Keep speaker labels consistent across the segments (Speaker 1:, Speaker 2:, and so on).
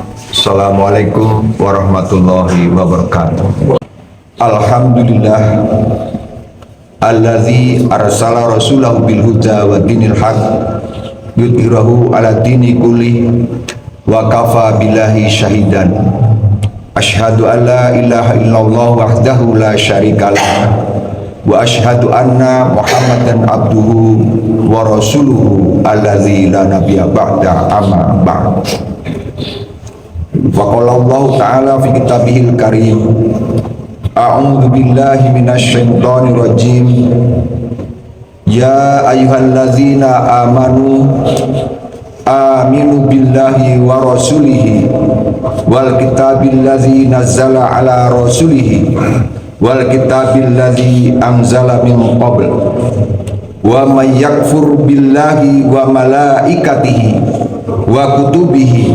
Speaker 1: Assalamualaikum warahmatullahi wabarakatuh. Alhamdulillah allazi arsala rasulahu bil huda wa dinil haq yudhirahu ala dini kulli wa kafa billahi syahidan. Asyhadu an la ilaha illallah wahdahu la syarikalah wa asyhadu anna Muhammadan abduhu wa rasuluhu allazi la nabiyya ba'da amma ba'd. Wa qala Allah ta'ala fi kitabihil karim, a'udzu billahi minasy syaithanir rajim. Ya ayyuhallazina amanu aminu billahi wa rasulihi wal kitabil ladzi nazzala ala rasulihi wal kitabil ladzi anzala min qabl wa may yakfur billahi wa malaikatihi wa kutubihi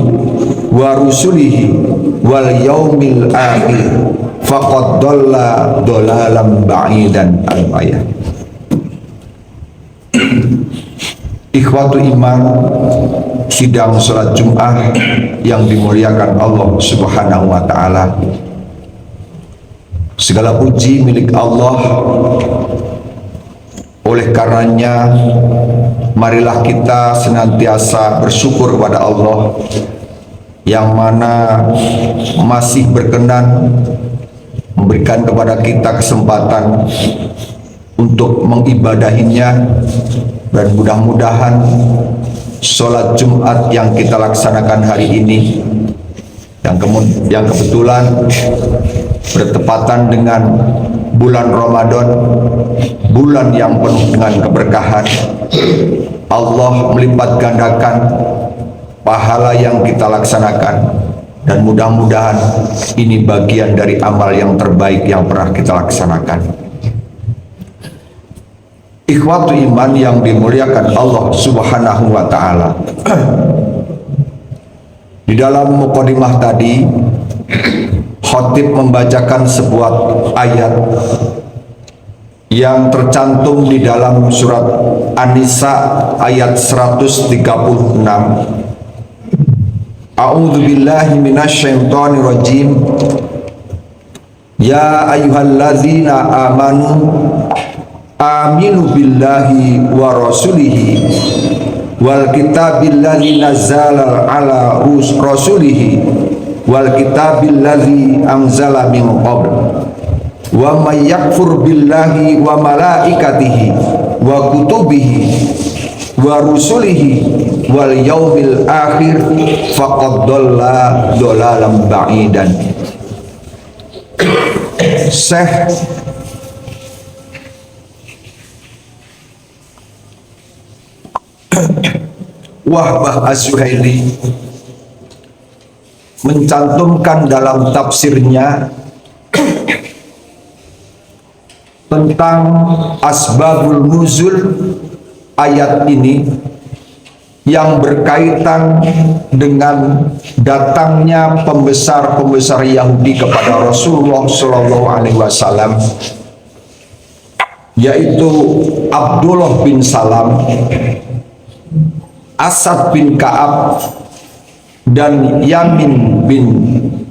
Speaker 1: wa rusulihi wal yaumil akhir faqad dhalla dhalalan ba'idan. Al-ayat. Ikhwatu iman, sidang salat Jumat yang dimuliakan Allah Subhanahu wa taala. Segala puji milik Allah. Oleh karenanya, marilah kita senantiasa bersyukur kepada Allah yang mana masih berkenan memberikan kepada kita kesempatan untuk mengibadahinya, dan mudah-mudahan sholat Jumat yang kita laksanakan hari ini yang kebetulan bertepatan dengan bulan Ramadan, bulan yang penuh dengan keberkahan, Allah melipat gandakan pahala yang kita laksanakan, dan mudah-mudahan ini bagian dari amal yang terbaik yang pernah kita laksanakan. Ikhwatu iman yang dimuliakan Allah Subhanahu wa taala. Di dalam mukadimah tadi, khatib membacakan sebuah ayat yang tercantum di dalam surat An-Nisa ayat 136. A'udzu billahi minasyaitonir rajim. Ya ayyuhallazina amanu aminu billahi wa rasulihi wal kitabil ladzi nazzala ala rasulihi wal kitabil ladzi anzala min qabl wa may yakfur billahi wa malaikatihi wa kutubihi wa rusulihi wal yaumil akhir faqad dhalla dhalalan ba'idan. Syekh Wahbah Az-Zuhaili mencantumkan dalam tafsirnya tentang asbabul nuzul ayat ini yang berkaitan dengan datangnya pembesar-pembesar Yahudi kepada Rasulullah SAW, yaitu Abdullah bin Salam, Asad bin Ka'ab, dan Yamin bin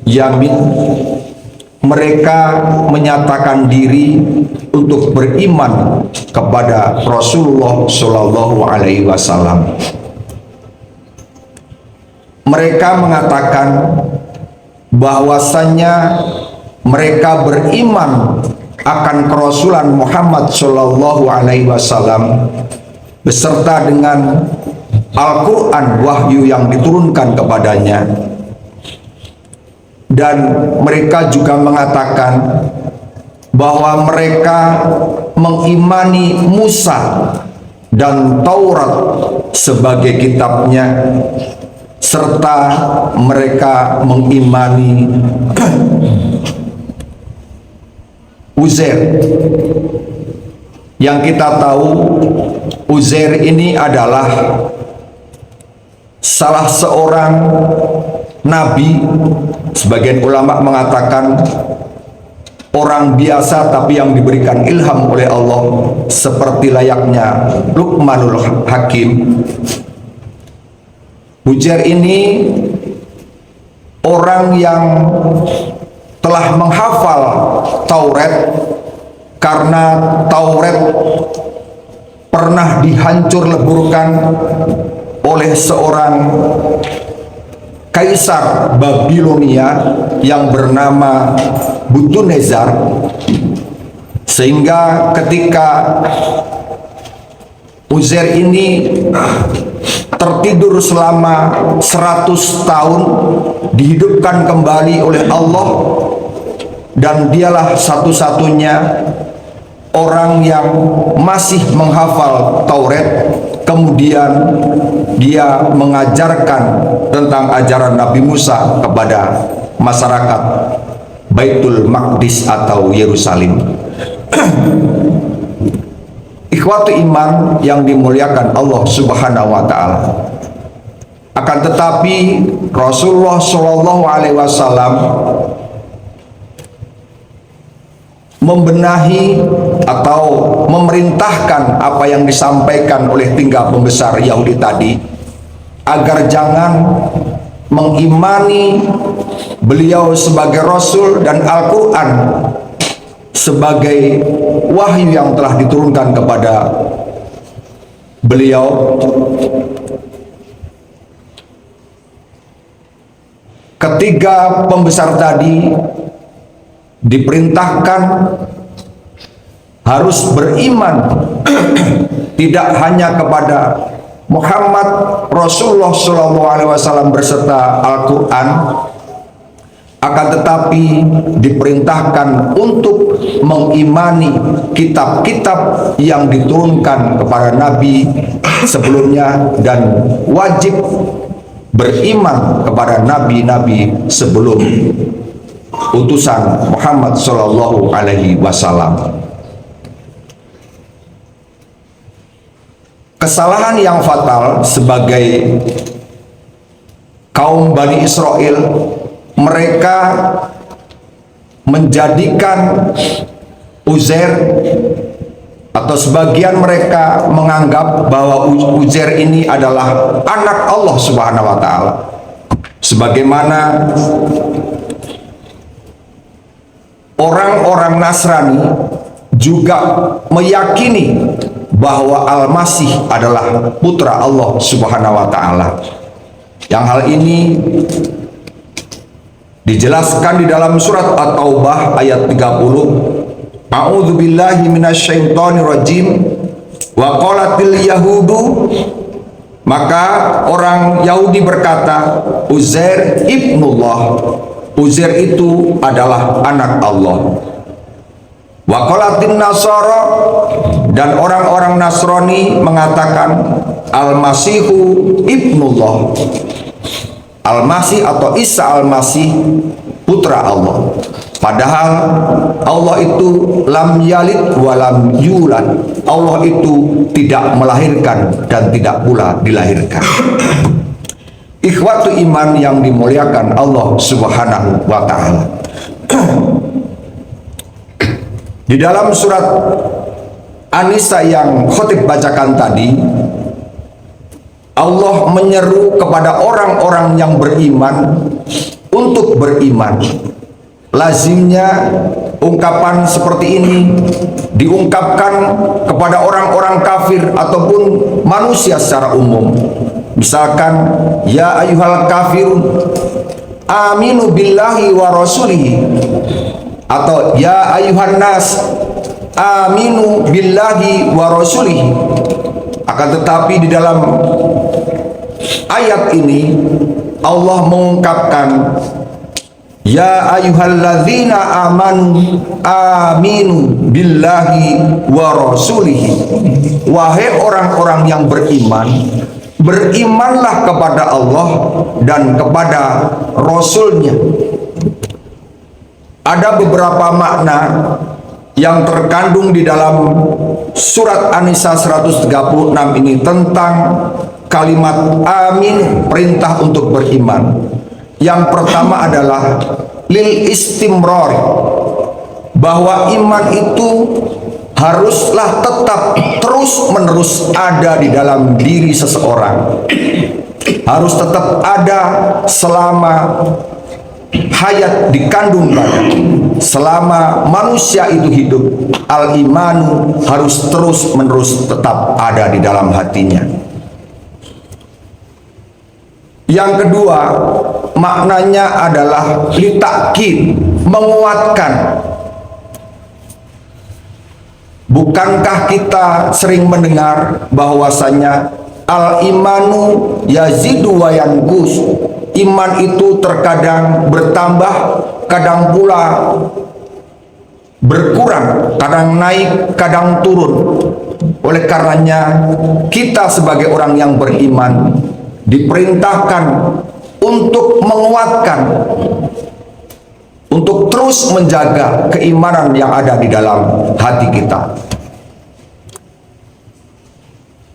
Speaker 1: Yamin. Mereka menyatakan diri untuk beriman kepada Rasulullah SAW. Mereka mengatakan bahwasannya mereka beriman akan kerasulan Muhammad SAW beserta dengan Al-Quran, wahyu yang diturunkan kepadanya. Dan mereka juga mengatakan bahwa mereka mengimani Musa dan Taurat sebagai kitabnya, serta mereka mengimani Uzair. Yang kita tahu Uzair ini adalah salah seorang nabi. Sebagian ulama mengatakan orang biasa tapi yang diberikan ilham oleh Allah, seperti layaknya Luqmanul Hakim. Uzair ini orang yang telah menghafal Taurat, karena Taurat pernah dihancur leburkan oleh seorang kaisar Babilonia yang bernama Butunezar, sehingga ketika Uzair ini tertidur selama 100 tahun, dihidupkan kembali oleh Allah, dan dialah satu-satunya orang yang masih menghafal Taurat. Kemudian dia mengajarkan tentang ajaran Nabi Musa kepada masyarakat Baitul Maqdis atau Yerusalem. Ikhwatu iman yang dimuliakan Allah Subhanahu wa taala. Akan tetapi Rasulullah Shallallahu alaihi wasallam membenahi atau memerintahkan apa yang disampaikan oleh tiga pembesar Yahudi tadi, agar jangan mengimani beliau sebagai Rasul dan Al-Quran sebagai wahyu yang telah diturunkan kepada beliau. Ketiga pembesar tadi diperintahkan harus beriman tidak hanya kepada Muhammad Rasulullah SAW berserta Al-Quran, akan tetapi diperintahkan untuk mengimani kitab-kitab yang diturunkan kepada Nabi sebelumnya, dan wajib beriman kepada nabi-nabi sebelum utusan Muhammad Sallallahu Alaihi Wasallam. Kesalahan yang fatal sebagai kaum Bani Israel, mereka menjadikan Uzair, atau sebagian mereka menganggap bahwa Uzair ini adalah anak Allah Subhanahu wa taala, sebagaimana orang-orang Nasrani juga meyakini bahwa Al-Masih adalah putra Allah Subhanahu wa taala. Yang hal ini dijelaskan di dalam surat At-Taubah ayat 30. A'udzubillahi minasyaitonirrajim. Wa qalatil yahudu, maka orang Yahudi berkata, Uzair ibnullah, Uzair itu adalah anak Allah. Wa qalatin nasara, dan orang-orang Nasrani mengatakan Al-Masihu ibnullah, Al-Masih atau Isa Al-Masih putra Allah. Padahal Allah itu lam yalid wa lam yulad. Allah itu tidak melahirkan dan tidak pula dilahirkan. Ikhwatu iman yang dimuliakan Allah Subhanahu wa taala. Di dalam surat An-Nisa yang khotib bacakan tadi, Allah menyeru kepada orang-orang yang beriman untuk beriman. Lazimnya ungkapan seperti ini diungkapkan kepada orang-orang kafir ataupun manusia secara umum. Misalkan, ya ayyuhal kafirun aminu billahi wa rasulihi, atau ya ayyuhan nas aminu billahi wa rasulihi. Akan tetapi di dalam ayat ini Allah mengungkapkan ya ayyuhalladzina amanu aminu billahi wa rasulihi. Wahai orang-orang yang beriman, berimanlah kepada Allah dan kepada Rasulnya. Ada beberapa makna yang terkandung di dalam surat An-Nisa 136 ini tentang kalimat amin, perintah untuk beriman. Yang pertama adalah lil istimrar, bahwa iman itu haruslah tetap terus-menerus ada di dalam diri seseorang. Harus tetap ada selama hayat dikandung badan, selama manusia itu hidup, al-imanu harus terus menerus tetap ada di dalam hatinya. Yang kedua, maknanya adalah litakid, menguatkan. Bukankah kita sering mendengar bahwasanya al-imanu yazidu wa yanqus, iman itu terkadang bertambah, kadang pula berkurang, kadang naik, kadang turun. Oleh karenanya kita sebagai orang yang beriman diperintahkan untuk menguatkan, untuk terus menjaga keimanan yang ada di dalam hati kita.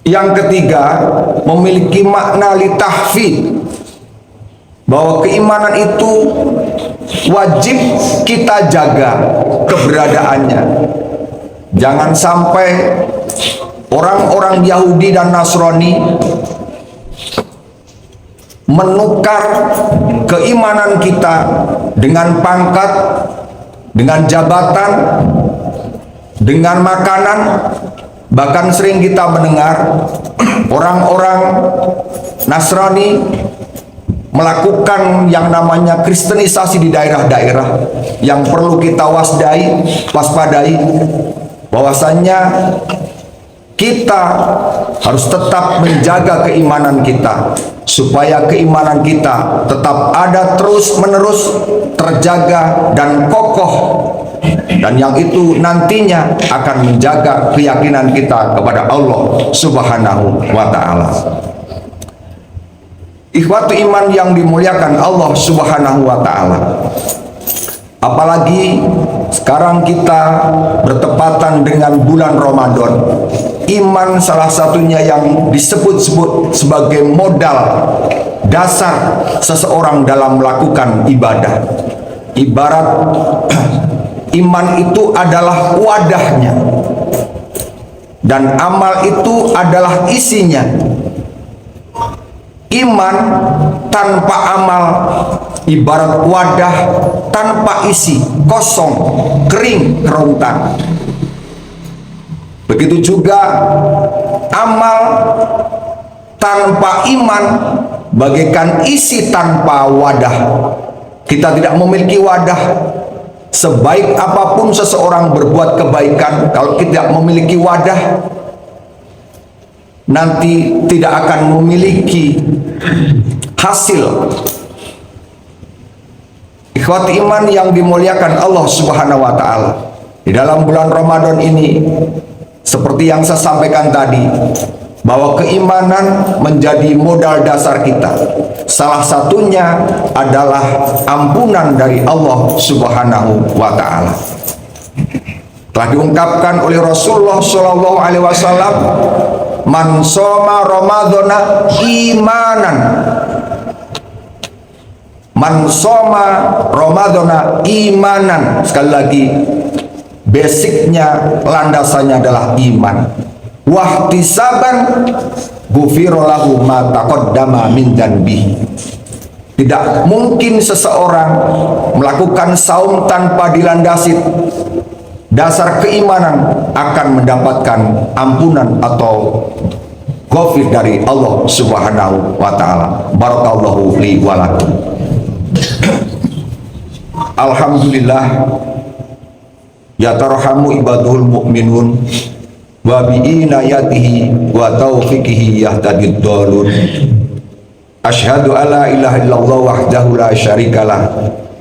Speaker 1: Yang ketiga, memiliki makna litahfid, bahwa keimanan itu wajib kita jaga keberadaannya. Jangan sampai orang-orang Yahudi dan Nasrani menukar keimanan kita dengan pangkat, dengan jabatan, dengan makanan. Bahkan sering kita mendengar orang-orang Nasrani melakukan yang namanya kristenisasi di daerah-daerah, yang perlu kita waspadai bahwasanya kita harus tetap menjaga keimanan kita, supaya keimanan kita tetap ada terus menerus, terjaga dan kokoh, dan yang itu nantinya akan menjaga keyakinan kita kepada Allah Subhanahu wa ta'ala. Ikhwatu iman yang dimuliakan Allah Subhanahu wa ta'ala, apalagi sekarang kita bertepatan dengan bulan Ramadan. Iman salah satunya yang disebut-sebut sebagai modal dasar seseorang dalam melakukan ibadah. Ibarat iman itu adalah wadahnya, dan amal itu adalah isinya. Iman tanpa amal ibarat wadah tanpa isi, kosong, kering, kerontang. Begitu juga amal tanpa iman bagaikan isi tanpa wadah. Kita tidak memiliki wadah. Sebaik apapun seseorang berbuat kebaikan, kalau tidak memiliki wadah, nanti tidak akan memiliki hasil. Ikhwati iman yang dimuliakan Allah Subhanahu wa ta'ala, di dalam bulan Ramadan ini, seperti yang saya sampaikan tadi, bahwa keimanan menjadi modal dasar kita. Salah satunya adalah ampunan dari Allah Subhanahu wa ta'ala. Telah diungkapkan oleh Rasulullah Shallallahu alaihi wasallam, man shoma ramadhana imanan, man shoma ramadhana imanan. Sekali lagi, basicnya, landasannya adalah iman. Wahtisaban ghufira lahu ma taqaddama min dzanbihi. Tidak mungkin seseorang melakukan saum tanpa dilandasi dasar keimanan akan mendapatkan ampunan atau ghafir dari Allah Subhanahu wa ta'ala. Barakallahu li wa lakum. Alhamdulillah, yatarhamu ibadul mu'minun wa bi inayatihi wa taufiqihi yahtadid dalun. Asyhadu alla ilaha illallah wahdahu la syarikalah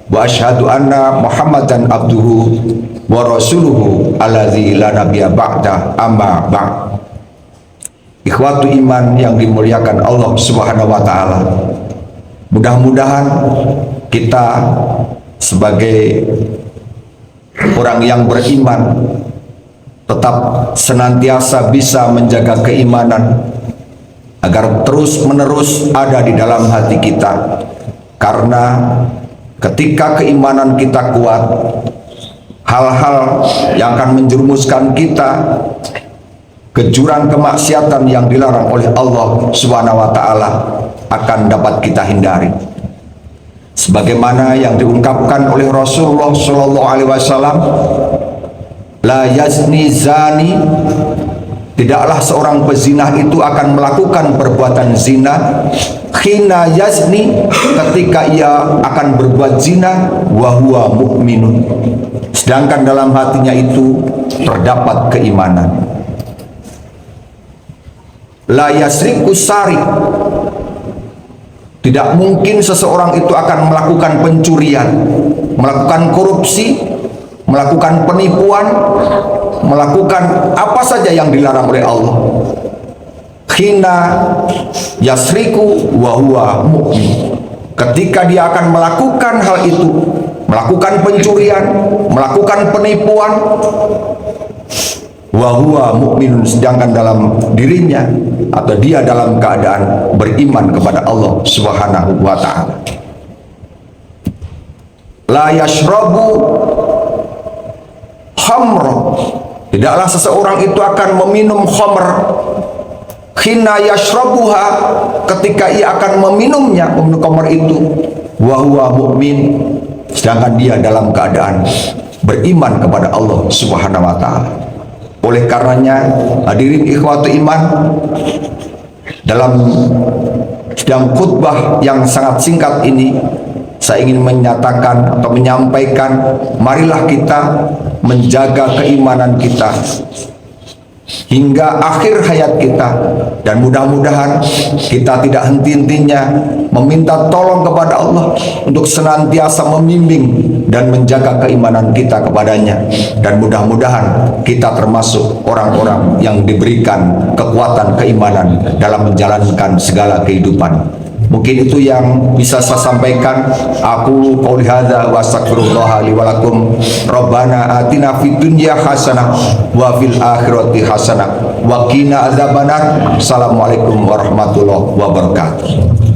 Speaker 1: wa asyhadu anna Muhammadan abduhu wa rasuluhu alladzi la nabiyya ba'da, amma ba'd. Ikhwatu iman yang dimuliakan Allah Subhanahu wa ta'ala, mudah-mudahan kita sebagai orang yang beriman tetap senantiasa bisa menjaga keimanan agar terus menerus ada di dalam hati kita. Karena ketika keimanan kita kuat, hal-hal yang akan menjerumuskan kita ke jurang kemaksiatan yang dilarang oleh Allah Subhanahu wa ta'ala akan dapat kita hindari. sebagaimana yang diungkapkan oleh Rasulullah Shallallahu Alaihi Wasallam, la yazni zani, tidaklah seorang pezina itu akan melakukan perbuatan zina khina yazni, ketika ia akan berbuat zina wa huwa mu'minun, sedangkan dalam hatinya itu terdapat keimanan. La yasriku sari, tidak mungkin seseorang itu akan melakukan pencurian, melakukan korupsi, melakukan penipuan, melakukan apa saja yang dilarang oleh Allah. Khina yasriku wa huwa mu'min, ketika dia akan melakukan hal itu, melakukan pencurian, melakukan penipuan, wa huwa mu'minun, sedangkan dalam dirinya atau dia dalam keadaan beriman kepada Allah Subhanahu wa ta'ala. La yashrabu khamr, tidaklah seseorang itu akan meminum khamr khina yashrabuha, ketika ia akan meminumnya, meminum khamr itu, wa huwa mu'min, sedangkan dia dalam keadaan beriman kepada Allah Subhanahu wa ta'ala. Oleh karenanya, hadirin ikhwatu iman, dalam sidang khutbah yang sangat singkat ini, saya ingin menyatakan atau menyampaikan, marilah kita menjaga keimanan kita hingga akhir hayat kita, dan mudah-mudahan kita tidak henti-hentinya meminta tolong kepada Allah untuk senantiasa membimbing dan menjaga keimanan kita kepadanya, dan mudah-mudahan kita termasuk orang-orang yang diberikan kekuatan keimanan dalam menjalankan segala kehidupan. Mungkin itu yang bisa saya sampaikan. Aku qouli hadza wa astaghfirullah li wa lakum. Rabbana atina fid dunya hasanah wa fil akhirati hasanah wa qina adzabannar. Assalamualaikum warahmatullahi wabarakatuh.